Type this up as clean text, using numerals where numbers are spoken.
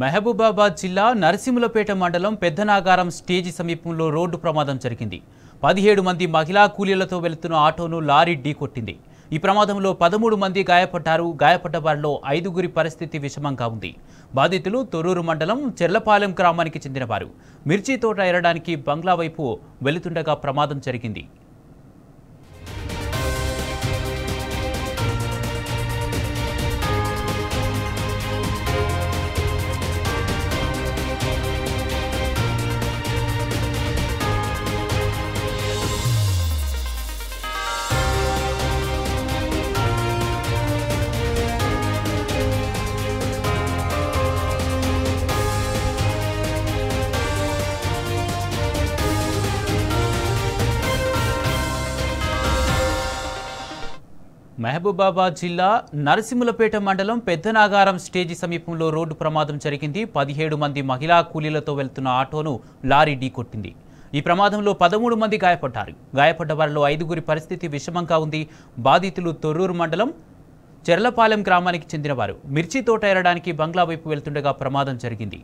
మహబూబాబాద్ జిల్లా నరసింహులపేట మండలం పెద్దనాగారం స్టేజి సమీపంలో రోడ్డు ప్రమాదం జరిగింది. 17 మంది మహిళా కూలీలతో వెళ్తున్న ఆటోను లారీ ఢీకొట్టింది. ఈ ప్రమాదంలో 13 మంది గాయపడ్డారు. గాయపడ్డ వారిలో 5గురి పరిస్థితి విషమంగా ఉంది. బాధితులు తొర్రూరు మండలం చెర్లపాలెం గ్రామానికి చెందినవారు. మిర్చి తోట ఏరడానికి బంగ్లా వైపు వెళుతుండగా ప్రమాదం జరిగింది. మహబూబాబాద్ జిల్లా నరసింహులపేట మండలం పెద్దనాగారం స్టేజి సమీపంలో రోడ్డు ప్రమాదం జరిగింది. 17 మంది మహిళా కూలీలతో వెళ్తున్న ఆటోను లారీ ఢీకొట్టింది. ఈ ప్రమాదంలో 13 మంది గాయపడ్డారు. గాయపడ్డ వారిలో 5గురి పరిస్థితి విషమంగా ఉంది. బాధితులు తొర్రూరు మండలం చెర్లపాలెం గ్రామానికి చెందినవారు. మిర్చి తోట ఏరడానికి బంగ్లా వైపు వెళ్తుండగా ప్రమాదం జరిగింది.